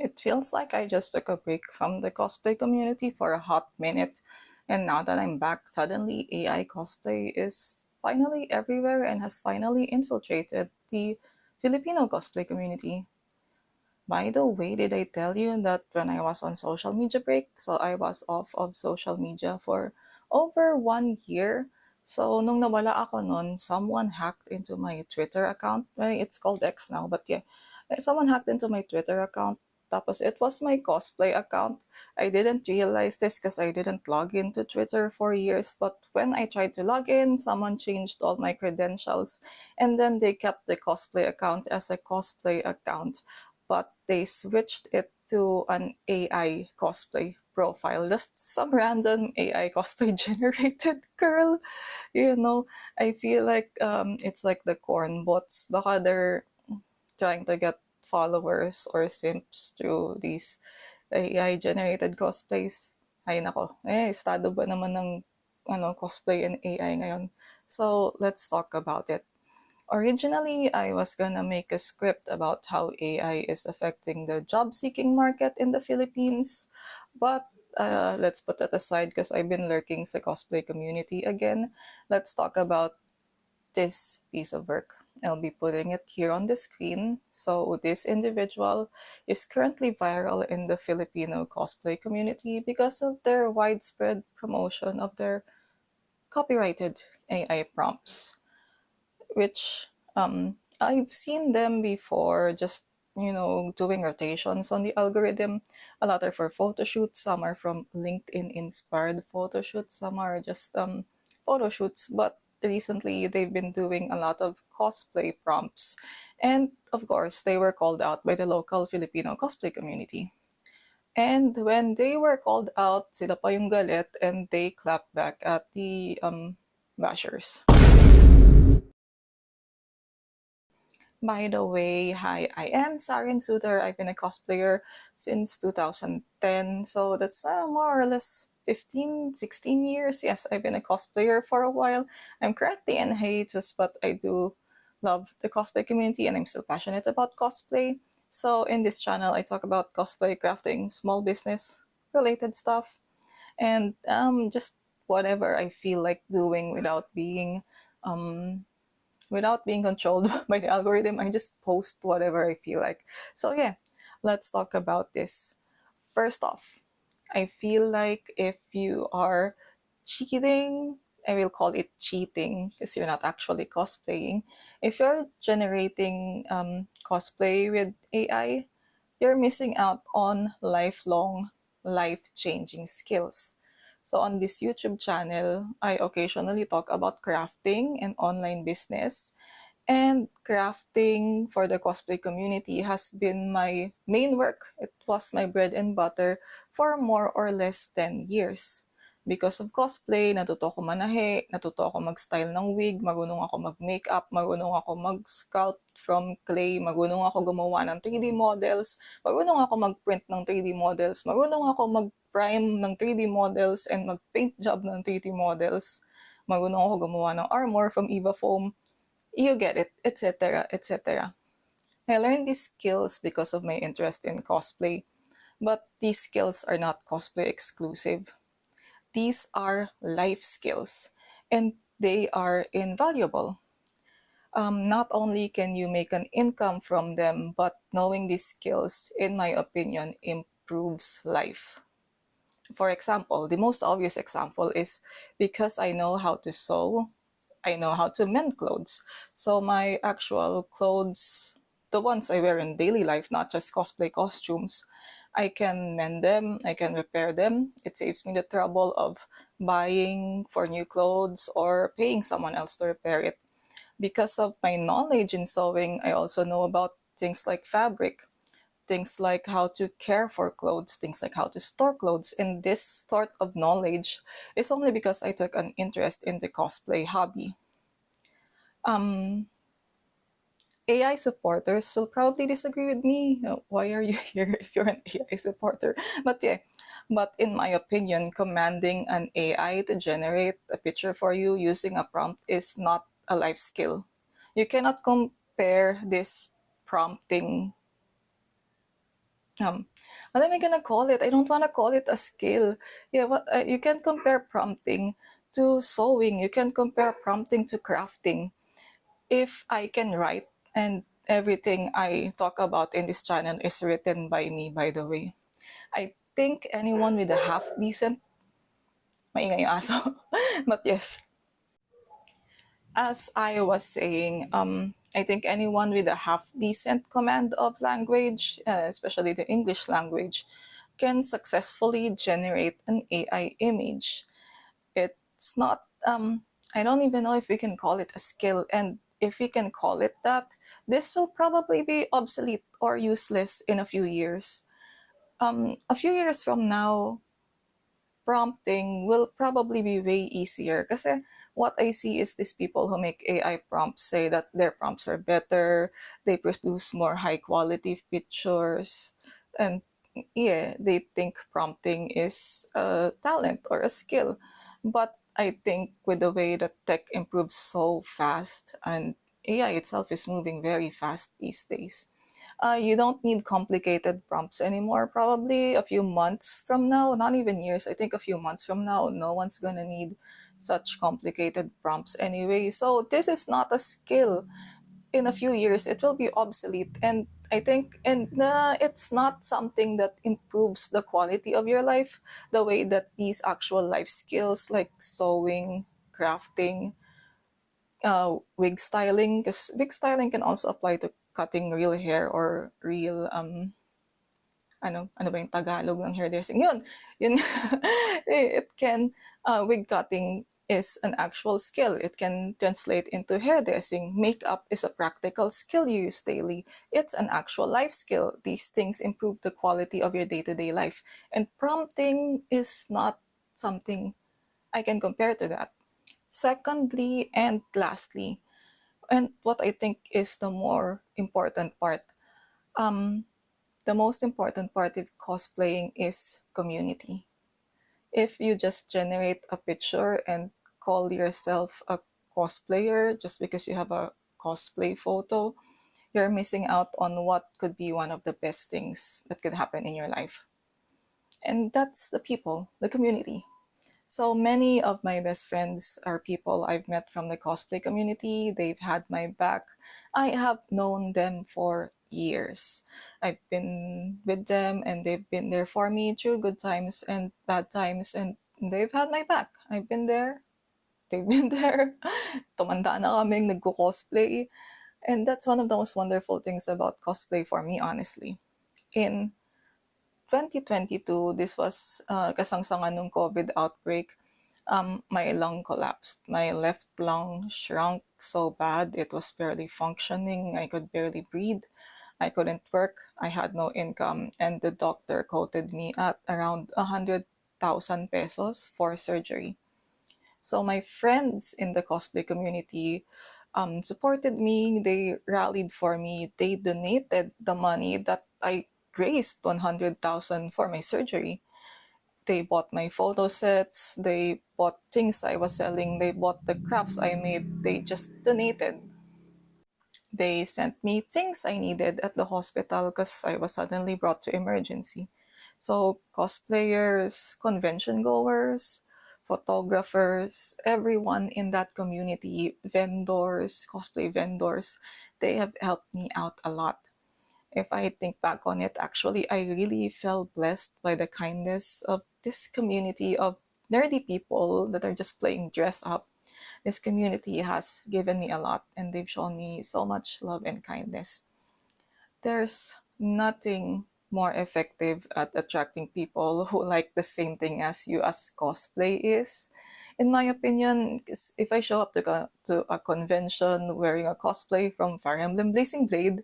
It feels like I just took a break from the cosplay community for a hot minute, and now that I'm back, suddenly AI cosplay is finally everywhere and has finally infiltrated the Filipino cosplay community. By the way, did I tell you that when I was on social media break, so I was off of social media for over 1 year. So nung nawala ako nun, someone hacked into my Twitter account. Well, it's called X now, but yeah. Someone hacked into my Twitter account. Tapos it was my cosplay account. I didn't realize this because I didn't log into Twitter for years. But when I tried to log in, someone changed all my credentials. And then they kept the cosplay account as a cosplay account, but they switched it to an AI cosplay profile. Just some random AI cosplay generated girl. I feel like it's like the corn bots. Baka they're trying to get followers or simps through these AI generated cosplays. Ay nako, estado ba naman ng cosplay and AI ngayon? So let's talk about it. Originally, I was gonna make a script about how AI is affecting the job seeking market in the Philippines, but let's put that aside because I've been lurking sa cosplay community again. Let's talk about this piece of work. I'll be putting it here on the screen. So, this individual is currently viral in the Filipino cosplay community because of their widespread promotion of their copyrighted AI prompts, which I've seen them before just doing rotations on the algorithm. A lot are for photo shoots, some are from LinkedIn inspired photo shoots, some are just photo shoots, but recently they've been doing a lot of cosplay prompts, and of course they were called out by the local Filipino cosplay community. And when they were called out, sila pa yung galit, and they clapped back at the bashers. By the way, hi, I am Sarin Suter. I've been a cosplayer since 2010. So that's more or less 15, 16 years. Yes, I've been a cosplayer for a while. I'm currently in hiatus, but I do love the cosplay community and I'm still passionate about cosplay. So in this channel, I talk about cosplay, crafting, small business related stuff, and just whatever I feel like doing um, without being controlled by the algorithm. I just post whatever I feel like. So yeah, let's talk about this. First off, I feel like if you are cheating, I will call it cheating because you're not actually cosplaying. If you're generating cosplay with AI, you're missing out on lifelong, life changing skills. So, on this YouTube channel, I occasionally talk about crafting and online business. And crafting for the cosplay community has been my main work. It was my bread and butter for more or less 10 years. Because of cosplay, natuto ako manahe, natuto ako mag-style ng wig, marunong ako mag-makeup, marunong ako mag-sculpt from clay, marunong ako gumawa ng 3D models, marunong ako mag-print ng 3D models, marunong ako mag-prime ng 3D models and mag-paint job ng 3D models, marunong ako gumawa ng armor from Eva Foam, you get it, etc., etc. I learned these skills because of my interest in cosplay, but these skills are not cosplay exclusive. These are life skills, and they are invaluable. Not only can you make an income from them, but knowing these skills, in my opinion, improves life. For example, the most obvious example is because I know how to sew, I know how to mend clothes. So my actual clothes, the ones I wear in daily life, not just cosplay costumes, I can mend them, I can repair them. It saves me the trouble of buying for new clothes or paying someone else to repair it. Because of my knowledge in sewing, I also know about things like fabric, things like how to care for clothes, things like how to store clothes. And this sort of knowledge is only because I took an interest in the cosplay hobby. AI supporters will probably disagree with me. Why are you here if you're an AI supporter? But yeah, but in my opinion, commanding an AI to generate a picture for you using a prompt is not a life skill. You cannot compare this prompting um, what am I gonna call it? I don't wanna call it a skill. Yeah, what you can compare prompting to sewing. You can compare prompting to crafting. If I can write, and everything I talk about in this channel is written by me, by the way, I think anyone with a half decent, maingay yung aso, but yes, as I was saying, I think anyone with a half decent command of language, especially the English language, can successfully generate an AI image. It's not, I don't even know if we can call it a skill. And if we can call it that, this will probably be obsolete or useless in a few years. A few years from now, prompting will probably be way easier. Kasi what I see is these people who make AI prompts say that their prompts are better, they produce more high quality pictures, and yeah, they think prompting is a talent or a skill. But I think with the way that tech improves so fast and AI itself is moving very fast these days, you don't need complicated prompts anymore. Probably a few months from now, not even years, I think a few months from now, no one's gonna need such complicated prompts anyway. So this is not a skill. In a few years, it will be obsolete. And I think, and it's not something that improves the quality of your life the way that these actual life skills like sewing, crafting, wig styling, because wig styling can also apply to cutting real hair or real ano ba yung Tagalog ng hairdressing? Yun. It can, wig cutting is an actual skill. It can translate into hairdressing. Makeup is a practical skill you use daily. It's an actual life skill. These things improve the quality of your day-to-day life. And prompting is not something I can compare to that. Secondly, and lastly, and what I think is the more important part, um, the most important part of cosplaying is community. If you just generate a picture and call yourself a cosplayer just because you have a cosplay photo, you're missing out on what could be one of the best things that could happen in your life. And that's the people, the community. So many of my best friends are people I've met from the cosplay community. They've had my back. I have known them for years. I've been with them and they've been there for me through good times and bad times, and they've had my back. I've been there. They've been there. Tumanda na kaming nagko-cosplay. And that's one of the most wonderful things about cosplay for me, honestly. In 2022, this was kasangsangan ng COVID outbreak. My lung collapsed. My left lung shrunk so bad it was barely functioning. I could barely breathe. I couldn't work. I had no income, and the doctor quoted me at around 100,000 pesos for surgery. So my friends in the cosplay community supported me. They rallied for me. They donated the money that I raised 100,000 for my surgery. They bought my photo sets. They bought things I was selling. They bought the crafts I made. They just donated. They sent me things I needed at the hospital because I was suddenly brought to emergency. So cosplayers, convention goers, photographers, everyone in that community, vendors, cosplay vendors, they have helped me out a lot. If I think back on it, actually, I really felt blessed by the kindness of this community of nerdy people that are just playing dress up. This community has given me a lot and they've shown me so much love and kindness. There's nothing more effective at attracting people who like the same thing as you as cosplay is. In my opinion, 'cause if I show up to a convention wearing a cosplay from Fire Emblem Blazing Blade,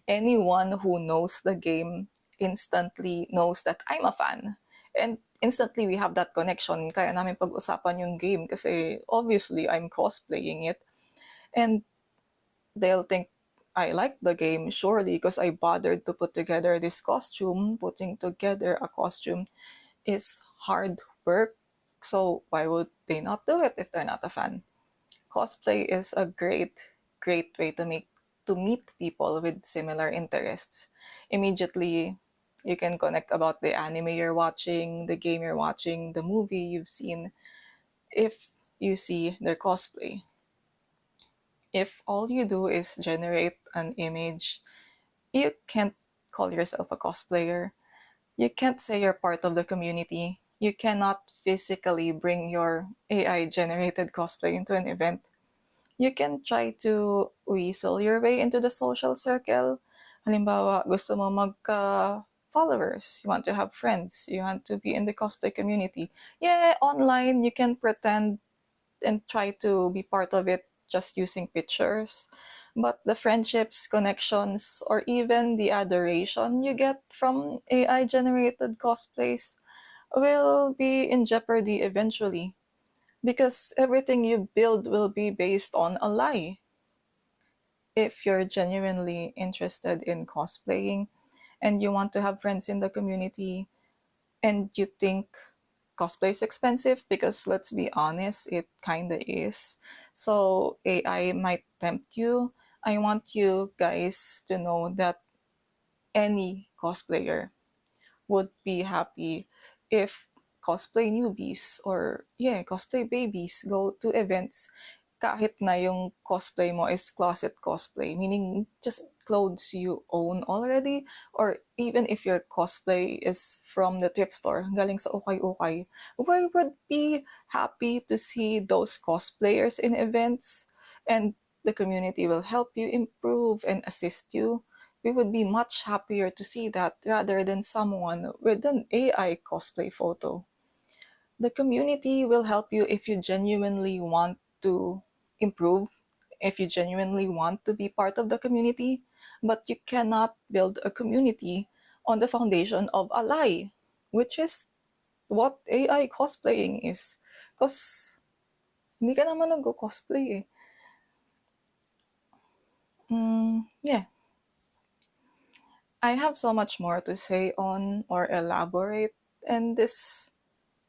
anyone who knows the game instantly knows that I'm a fan. And instantly we have that connection. Kaya namin pag-usapan yung game kasi obviously I'm cosplaying it. And they'll think I like the game surely because I bothered to put together this costume. Putting together a costume is hard work. So why would they not do it if they're not a fan? Cosplay is a great way to meet people with similar interests. Immediately, You can connect about the anime you're watching, the game you're watching, the movie you've seen, if you see their cosplay. If all you do is generate an image, you can't call yourself a cosplayer. You can't say you're part of the community. You cannot physically bring your AI generated cosplay into an event. You can try to weasel your way into the social circle. Halimbawa, gusto mo magka followers, you want to have friends, you want to be in the cosplay community. Yeah, online you can pretend and try to be part of it just using pictures. But the friendships, connections, or even the adoration you get from AI generated cosplays will be in jeopardy eventually, because everything you build will be based on a lie. If you're genuinely interested in cosplaying and you want to have friends in the community and you think cosplay is expensive, because let's be honest, it kinda is. So AI might tempt you. I want you guys to know that any cosplayer would be happy if cosplay newbies or yeah, cosplay babies go to events kahit na yung cosplay mo is closet cosplay, meaning just clothes you own already, or even if your cosplay is from the thrift store, galing sa ukay-ukay, we would be happy to see those cosplayers in events, and the community will help you improve and assist you. We would be much happier to see that rather than someone with an AI cosplay photo. The community will help you if you genuinely want to improve, if you genuinely want to be part of the community, but you cannot build a community on the foundation of a lie, which is what AI cosplaying is. Because hindi ka naman nag-cosplay eh. Yeah, I have so much more to say on or elaborate in this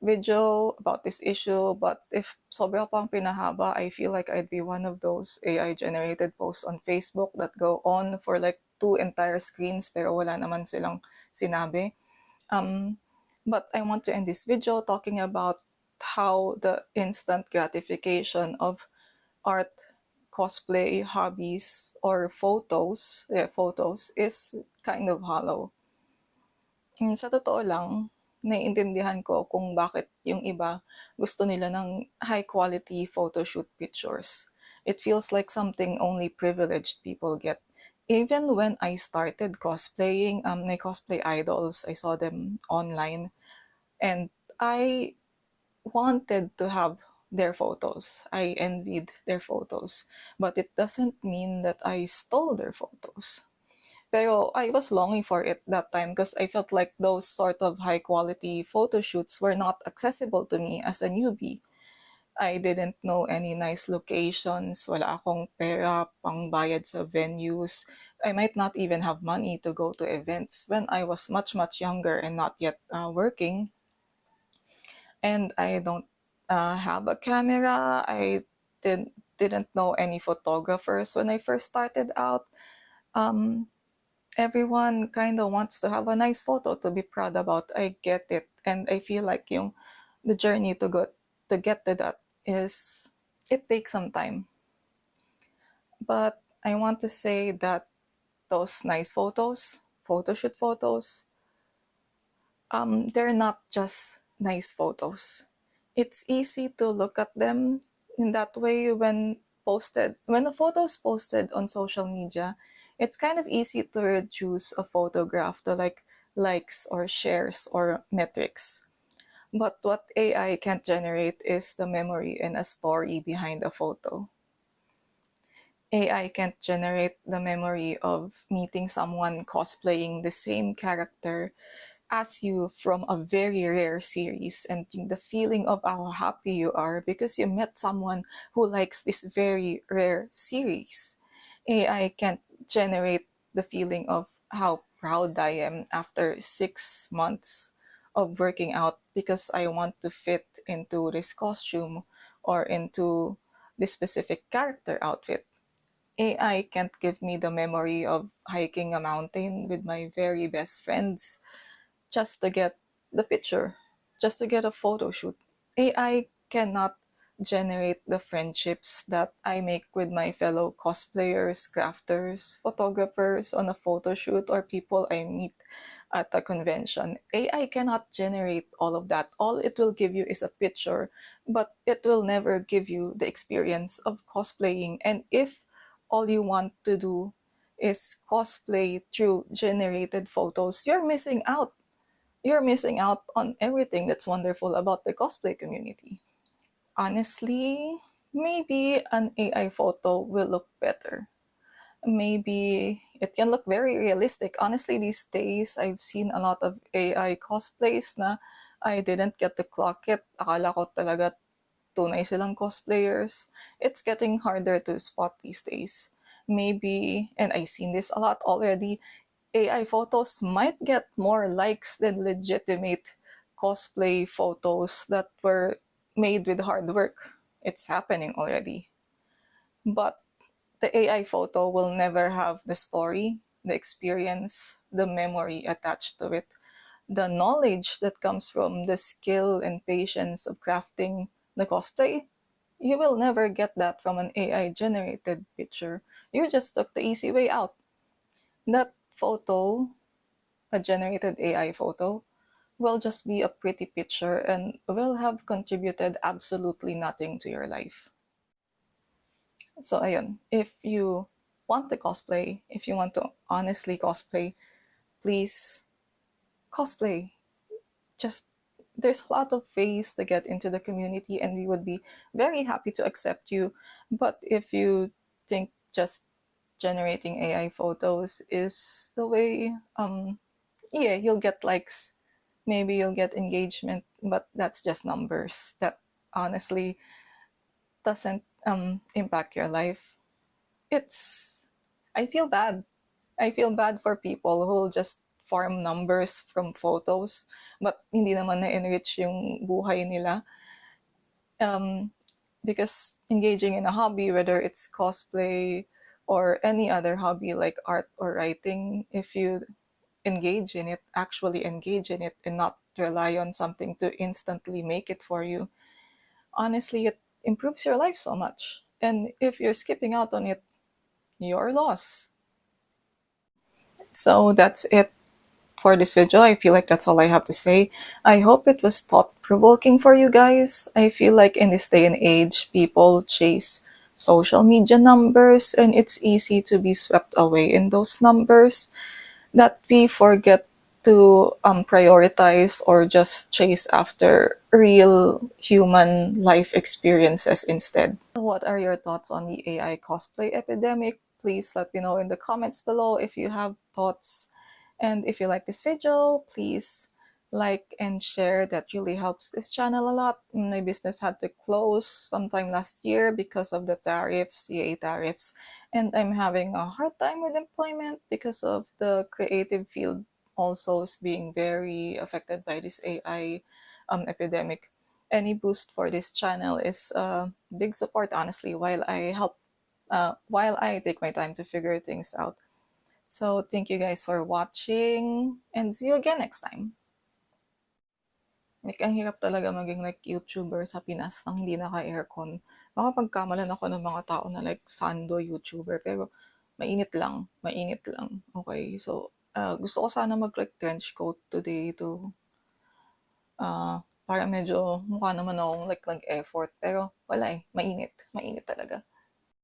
video about this issue, but if sobra pang pinahaba, I feel like I'd be one of those AI generated posts on Facebook that go on for like 2 entire screens pero wala naman silang sinabi. But I want to end this video talking about how the instant gratification of art, cosplay, hobbies, or photos is kind of hollow. Sa totoo lang, naiintindihan ko kung bakit yung iba gusto nila ng high-quality photoshoot pictures. It feels like something only privileged people get. Even when I started cosplaying, my cosplay idols, I saw them online, and I wanted to have their photos. I envied their photos. But it doesn't mean that I stole their photos. Pero I was longing for it that time because I felt like those sort of high quality photo shoots were not accessible to me as a newbie. I didn't know any nice locations, wala akong pera pang bayad sa venues. I might not even have money to go to events when I was much, much younger and not yet working. And I don't have a camera. Didn't know any photographers when I first started out. Um, Everyone kind of wants to have a nice photo to be proud about. I get it, and I feel like the journey to get to that is, it takes some time. But I want to say that those nice photos, photo shoot photos, they're not just nice photos. It's easy to look at them in that way when a photo is posted on social media. It's kind of easy to reduce a photograph to like likes or shares or metrics. But what AI can't generate is the memory and a story behind a photo. AI can't generate the memory of meeting someone cosplaying the same character as you from a very rare series, and the feeling of how happy you are because you met someone who likes this very rare series. AI can't generate the feeling of how proud I am after 6 months of working out because I want to fit into this costume or into this specific character outfit. AI can't give me the memory of hiking a mountain with my very best friends just to get the picture, just to get a photo shoot. AI cannot generate the friendships that I make with my fellow cosplayers, crafters, photographers on a photo shoot, or people I meet at a convention. AI cannot generate all of that. All it will give you is a picture, but it will never give you the experience of cosplaying. And if all you want to do is cosplay through generated photos, you're missing out. You're missing out on everything that's wonderful about the cosplay community. Honestly, maybe an AI photo will look better. Maybe it can look very realistic. Honestly, these days, I've seen a lot of AI cosplays na I didn't get to clock it. Akala ko talaga tunay silang cosplayers. It's getting harder to spot these days. Maybe, and I've seen this a lot already, AI photos might get more likes than legitimate cosplay photos that were made with hard work. It's happening already. But the AI photo will never have the story, the experience, the memory attached to it, the knowledge that comes from the skill and patience of crafting the cosplay. You will never get that from an AI generated picture. You just took the easy way out. That photo, a generated AI photo, will just be a pretty picture and will have contributed absolutely nothing to your life. So ayun, if you want to cosplay, if you want to honestly cosplay, please cosplay. Just there's a lot of ways to get into the community and we would be very happy to accept you. But if you think just generating AI photos is the way, yeah, you'll get likes, maybe you'll get engagement, but that's just numbers. That honestly doesn't impact your life. It's I feel bad. I feel bad for people who just farm numbers from photos but hindi naman na-enrich yung buhay nila. Um, because engaging in a hobby, whether it's cosplay or any other hobby like art or writing, if you engage in it, actually engage in it, and not rely on something to instantly make it for you, honestly, it improves your life so much. And if you're skipping out on it, you're lost. So that's it for this video. I feel like that's all I have to say. I hope it was thought provoking for you guys. I feel like in this day and age, people chase social media numbers, and it's easy to be swept away in those numbers that we forget to prioritize or just chase after real human life experiences instead. What are your thoughts on the AI cosplay epidemic? Please let me know in the comments below if you have thoughts. And if you like this video, please like and share. That really helps this channel a lot. My business had to close sometime last year because of the tariffs, yay tariffs. And I'm having a hard time with employment because of the creative field also is being very affected by this AI epidemic. Any boost for this channel is big support, honestly, while I take my time to figure things out. So thank you guys for watching and see you again next time. Like, ang hirap talaga maging like YouTuber sa Pinas nang hindi naka-aircon. Baka pagkamalan ako ng mga tao na like Sando YouTuber, pero mainit lang, mainit lang. Okay, so gusto ko sana mag like trench coat today to para medyo mukha naman akong like nag-effort, pero wala eh, mainit, mainit talaga.